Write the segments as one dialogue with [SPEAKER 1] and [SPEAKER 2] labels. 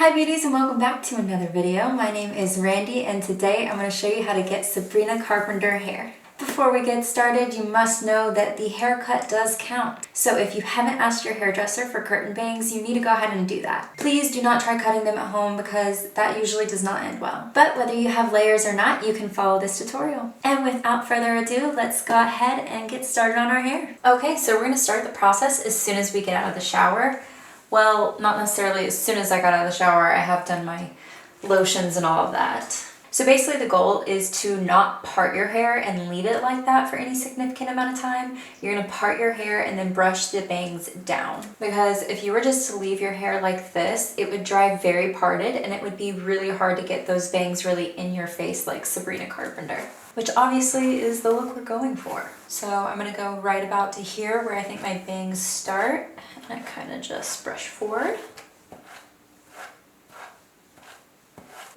[SPEAKER 1] Hi beauties and welcome back to another video. My name is Randy and today I'm going to show you how to get Sabrina Carpenter hair. Before we get started, you must know that the haircut does count. So if you haven't asked your hairdresser for curtain bangs, you need to go ahead and do that. Please do not try cutting them at home because that usually does not end well. But whether you have layers or not, you can follow this tutorial. And without further ado, let's go ahead and get started on our hair. Okay, so we're going to start the process as soon as we get out of the shower. Well, not necessarily as soon as I got out of the shower. I have done my lotions and all of that. So basically the goal is to not part your hair and leave it like that for any significant amount of time. You're gonna part your hair and then brush the bangs down. Because if you were just to leave your hair like this, it would dry very parted and it would be really hard to get those bangs really in your face like Sabrina Carpenter, which obviously is the look we're going for. So I'm gonna go right about to here where I think my bangs start. And I kind of just brush forward.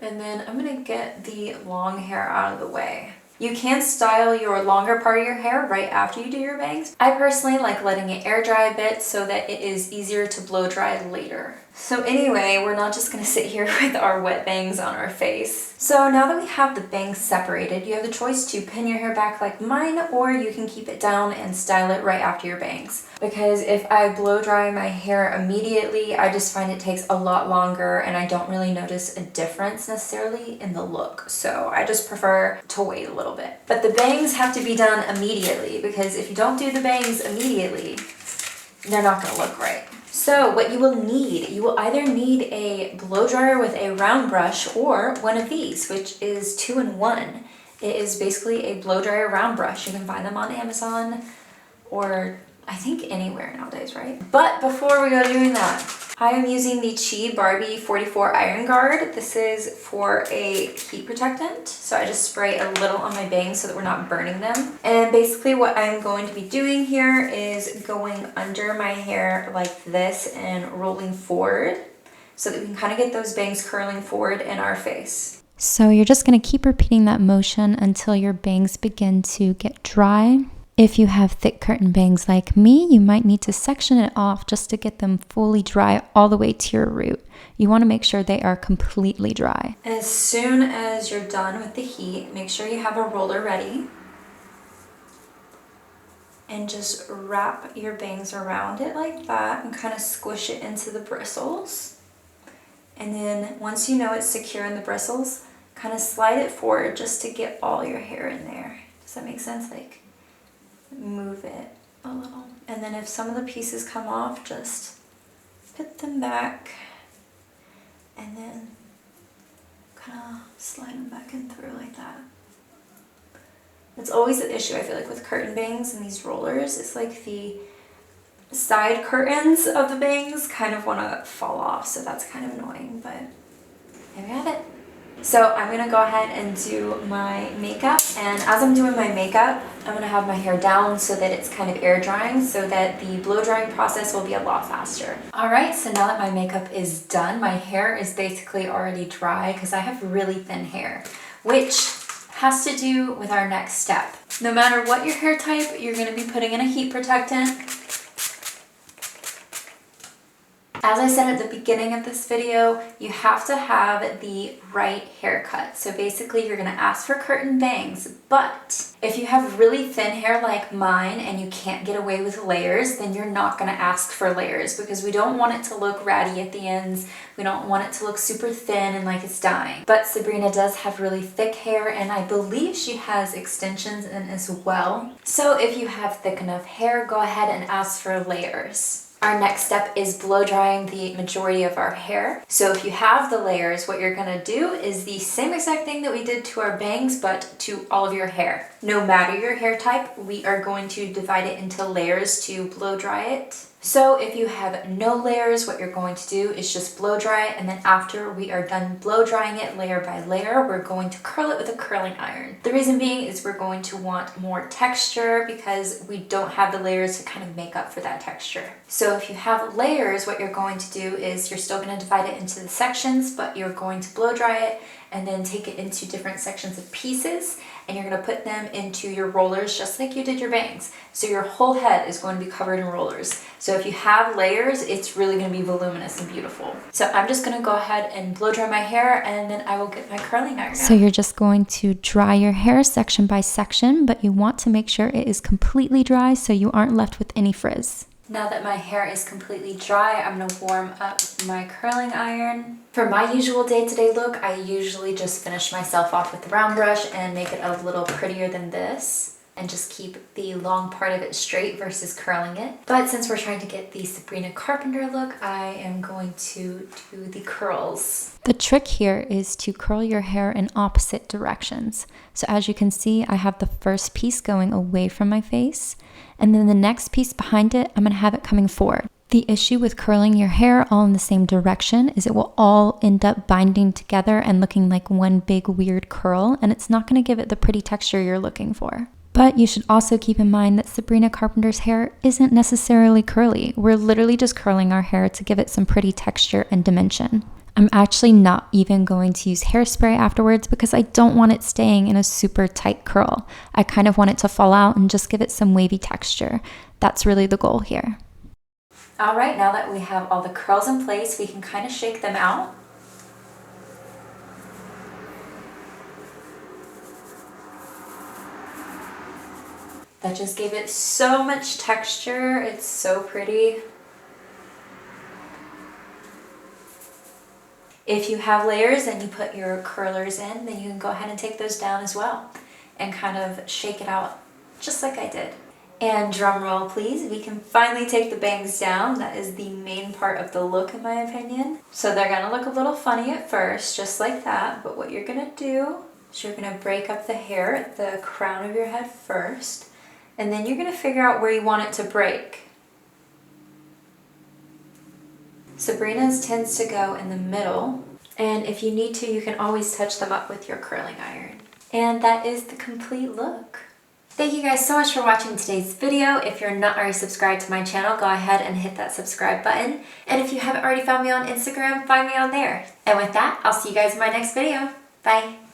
[SPEAKER 1] And then I'm gonna get the long hair out of the way. You can style your longer part of your hair right after you do your bangs. I personally like letting it air dry a bit so that it is easier to blow dry later. So anyway, we're not just gonna sit here with our wet bangs on our face. So now that we have the bangs separated, you have the choice to pin your hair back like mine, or you can keep it down and style it right after your bangs. Because if I blow dry my hair immediately, I just find it takes a lot longer and I don't really notice a difference necessarily in the look. So I just prefer to wait a little bit. But the bangs have to be done immediately because if you don't do the bangs immediately, they're not gonna look right. So what you will need, you will either need a blow dryer with a round brush or one of these, which is 2-in-1. It is basically a blow dryer round brush. You can find them on Amazon or I think anywhere nowadays, right? But before we go doing that, I am using the Barbie 44 Iron Guard. This is for a heat protectant. So I just spray a little on my bangs so that we're not burning them. And basically what I'm going to be doing here is going under my hair like this and rolling forward so that we can kind of get those bangs curling forward in our face.
[SPEAKER 2] So you're just going to keep repeating that motion until your bangs begin to get dry. If you have thick curtain bangs like me, you might need to section it off just to get them fully dry all the way to your root. You want to make sure they are completely dry.
[SPEAKER 1] As soon as you're done with the heat, make sure you have a roller ready. And just wrap your bangs around it like that and kind of squish it into the bristles. And then once you know it's secure in the bristles, kind of slide it forward just to get all your hair in there. Does that make sense? Like, move it a little. And then if some of the pieces come off, just put them back and then kind of slide them back in through like that. It's always an issue, I feel like, with curtain bangs and these rollers. It's like the side curtains of the bangs kind of want to fall off, so that's kind of annoying, but there we have it. So I'm going to go ahead and do my makeup, and as I'm doing my makeup, I'm going to have my hair down so that it's kind of air drying so that the blow drying process will be a lot faster. Alright, so now that my makeup is done, my hair is basically already dry because I have really thin hair, which has to do with our next step. No matter what your hair type, you're going to be putting in a heat protectant. As I said at the beginning of this video, you have to have the right haircut. So basically you're gonna ask for curtain bangs, but if you have really thin hair like mine and you can't get away with layers, then you're not gonna ask for layers because we don't want it to look ratty at the ends. We don't want it to look super thin and like it's dying. But Sabrina does have really thick hair and I believe she has extensions in as well. So if you have thick enough hair, go ahead and ask for layers. Our next step is blow drying the majority of our hair. So if you have the layers, what you're gonna do is the same exact thing that we did to our bangs, but to all of your hair. No matter your hair type, we are going to divide it into layers to blow dry it. So if you have no layers, what you're going to do is just blow dry it, and then after we are done blow drying it layer by layer, we're going to curl it with a curling iron. The reason being is we're going to want more texture because we don't have the layers to kind of make up for that texture. So if you have layers, what you're going to do is you're still going to divide it into the sections, but you're going to blow dry it and then take it into different sections of pieces. and you're gonna put them into your rollers just like you did your bangs. So your whole head is going to be covered in rollers. So if you have layers, it's really gonna be voluminous and beautiful. So I'm just gonna go ahead and blow dry my hair, and then I will get my curling iron out.
[SPEAKER 2] So you're just going to dry your hair section by section, but you want to make sure it is completely dry so you aren't left with any frizz.
[SPEAKER 1] Now that my hair is completely dry, I'm gonna warm up my curling iron. For my usual day-to-day look, I usually just finish myself off with the round brush and make it a little prettier than this, and just keep the long part of it straight versus curling it. But since we're trying to get the Sabrina Carpenter look, I am going to do the curls.
[SPEAKER 2] The trick here is to curl your hair in opposite directions. So as you can see, I have the first piece going away from my face, and then the next piece behind it, I'm gonna have it coming forward. The issue with curling your hair all in the same direction is it will all end up binding together and looking like one big weird curl, and it's not gonna give it the pretty texture you're looking for. But you should also keep in mind that Sabrina Carpenter's hair isn't necessarily curly. We're literally just curling our hair to give it some pretty texture and dimension. I'm actually not even going to use hairspray afterwards because I don't want it staying in a super tight curl. I kind of want it to fall out and just give it some wavy texture. That's really the goal here.
[SPEAKER 1] All right, now that we have all the curls in place, we can kind of shake them out. That just gave it so much texture. It's so pretty. If you have layers and you put your curlers in, then you can go ahead and take those down as well and kind of shake it out just like I did. And drum roll please, we can finally take the bangs down. That is the main part of the look in my opinion. So they're gonna look a little funny at first, just like that, but what you're gonna do is you're gonna break up the hair at the crown of your head first, and then you're gonna figure out where you want it to break. Sabrina's tends to go in the middle, and if you need to, you can always touch them up with your curling iron. And that is the complete look. Thank you guys so much for watching today's video. If you're not already subscribed to my channel, go ahead and hit that subscribe button. And if you haven't already found me on Instagram, find me on there. And with that, I'll see you guys in my next video. Bye.